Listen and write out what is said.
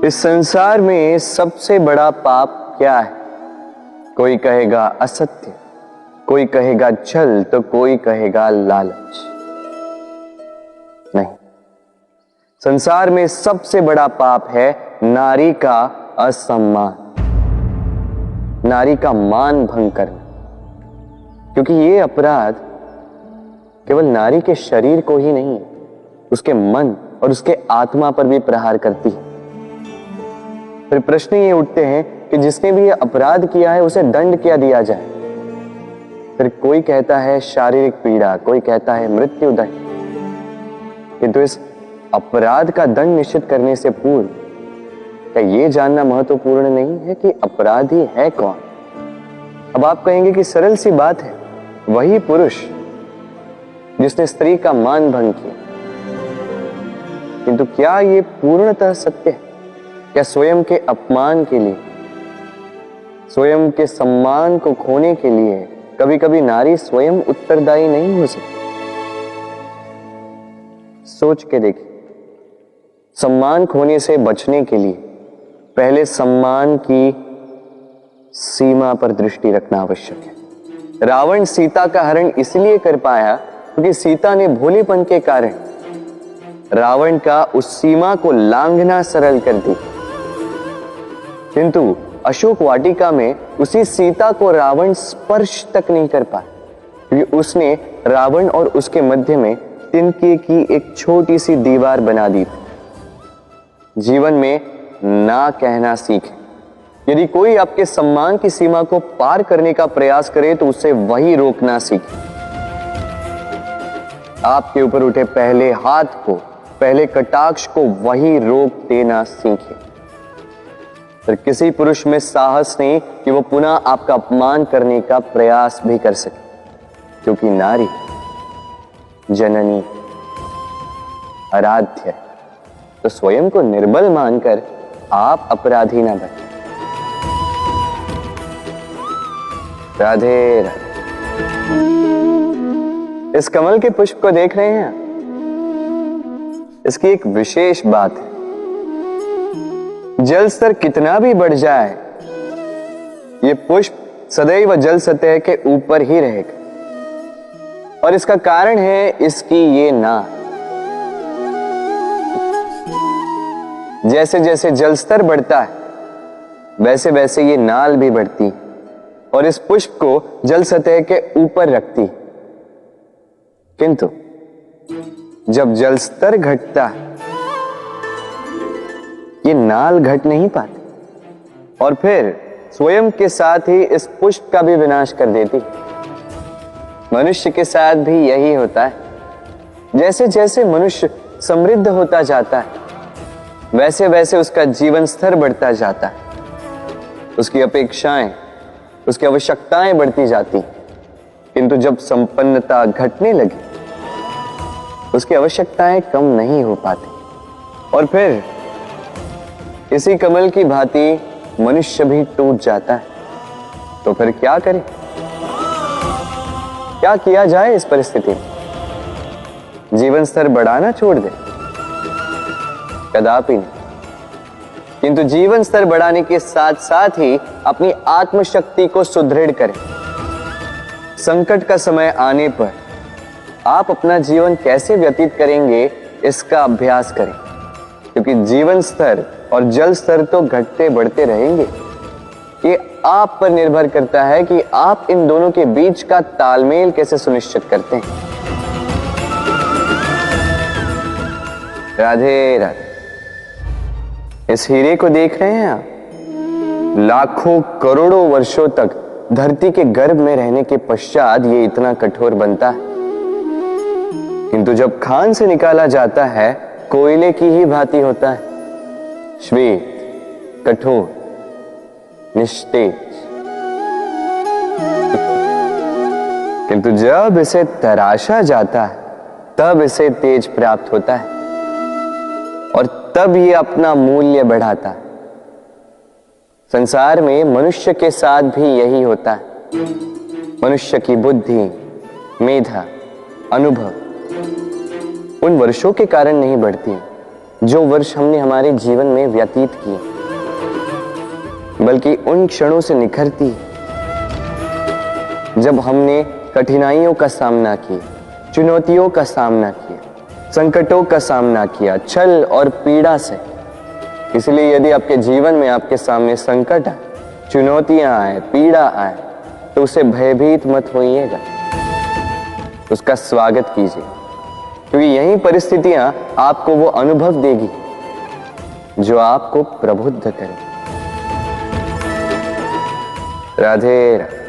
इस संसार में सबसे बड़ा पाप क्या है? कोई कहेगा असत्य, कोई कहेगा छल, तो कोई कहेगा लालच। नहीं, संसार में सबसे बड़ा पाप है नारी का असम्मान, नारी का मान भंग करना। क्योंकि ये अपराध केवल नारी के शरीर को ही नहीं, उसके मन और उसके आत्मा पर भी प्रहार करती है। फिर प्रश्न ये उठते हैं कि जिसने भी ये अपराध किया है उसे दंड क्या दिया जाए? फिर कोई कहता है शारीरिक पीड़ा, कोई कहता है मृत्यु दंड। किंतु इस अपराध का दंड निश्चित करने से पूर्व क्या ये जानना महत्वपूर्ण नहीं है कि अपराधी है कौन? अब आप कहेंगे कि सरल सी बात है, वही पुरुष जिसने स्त्री का मान भंग किया। किंतु क्या ये पूर्णतः सत्य है? क्या स्वयं के अपमान के लिए, स्वयं के सम्मान को खोने के लिए कभी कभी नारी स्वयं उत्तरदायी नहीं हो सकती? सोच के देखिए, सम्मान खोने से बचने के लिए पहले सम्मान की सीमा पर दृष्टि रखना आवश्यक है। रावण सीता का हरण इसलिए कर पाया क्योंकि सीता ने भोलेपन के कारण रावण का उस सीमा को लांघना सरल कर दी। किंतु अशोक वाटिका में उसी सीता को रावण स्पर्श तक नहीं कर पाया क्योंकि उसने रावण और उसके मध्य में तिनके की एक छोटी सी दीवार बना दी थी। जीवन में ना कहना सीखें। यदि कोई आपके सम्मान की सीमा को पार करने का प्रयास करे तो उसे वही रोकना सीखें। आपके ऊपर उठे पहले हाथ को, पहले कटाक्ष को वही रोक देना सीखें। फिर किसी पुरुष में साहस नहीं कि वो पुनः आपका अपमान करने का प्रयास भी कर सके, क्योंकि नारी जननी आराध्य है। तो स्वयं को निर्बल मानकर आप अपराधी ना बने। राधे राधे। इस कमल के पुष्प को देख रहे हैं? इसकी एक विशेष बात है, जल स्तर कितना भी बढ़ जाए ये पुष्प सदैव जल सतह के ऊपर ही रहेगा। और इसका कारण है इसकी ये नाल। जैसे जैसे जल स्तर बढ़ता है वैसे वैसे ये नाल भी बढ़ती और इस पुष्प को जल सतह के ऊपर रखती। किंतु जब जल स्तर घटता है ये नाल घट नहीं पाती और फिर स्वयं के साथ ही इस पुष्प का भी विनाश कर देती। मनुष्य के साथ भी यही होता है। जैसे जैसे मनुष्य समृद्ध होता जाता है वैसे वैसे उसका जीवन स्तर बढ़ता जाता है, उसकी अपेक्षाएं, उसकी आवश्यकताएं बढ़ती जाती। किंतु जब संपन्नता घटने लगी उसकी आवश्यकताएं कम नहीं हो पाती और फिर इसी कमल की भांति मनुष्य भी टूट जाता है। तो फिर क्या करें? क्या किया जाए इस परिस्थिति में? जीवन स्तर बढ़ाना छोड़ दे? कदापि नहीं। किंतु जीवन स्तर बढ़ाने के साथ साथ ही अपनी आत्मशक्ति को सुदृढ़ करें। संकट का समय आने पर आप अपना जीवन कैसे व्यतीत करेंगे इसका अभ्यास करें, क्योंकि जीवन स्तर और जल स्तर तो घटते बढ़ते रहेंगे। ये आप पर निर्भर करता है कि आप इन दोनों के बीच का तालमेल कैसे सुनिश्चित करते हैं। राधे राधे। इस हीरे को देख रहे हैं आप? लाखों करोड़ों वर्षों तक धरती के गर्भ में रहने के पश्चात ये इतना कठोर बनता है। किंतु जब खान से निकाला जाता है कोयले की ही भांति होता है, श्वेत, कठोर, निस्तेज। किंतु जब इसे तराशा जाता है तब इसे तेज प्राप्त होता है और तब ये अपना मूल्य बढ़ाता है। संसार में मनुष्य के साथ भी यही होता है। मनुष्य की बुद्धि, मेधा, अनुभव उन वर्षों के कारण नहीं बढ़ती जो वर्ष हमने हमारे जीवन में व्यतीत किए, बल्कि उन क्षणों से निखरती है जब हमने कठिनाइयों का सामना किया, चुनौतियों का सामना किया, संकटों का सामना किया, छल और पीड़ा से। इसलिए यदि आपके जीवन में आपके सामने संकट आए, चुनौतियां आए, पीड़ा आए, तो उसे भयभीत मत होइएगा, उसका स्वागत कीजिए, क्योंकि यही परिस्थितियां आपको वो अनुभव देगी जो आपको प्रबुद्ध करे। राधे राधे।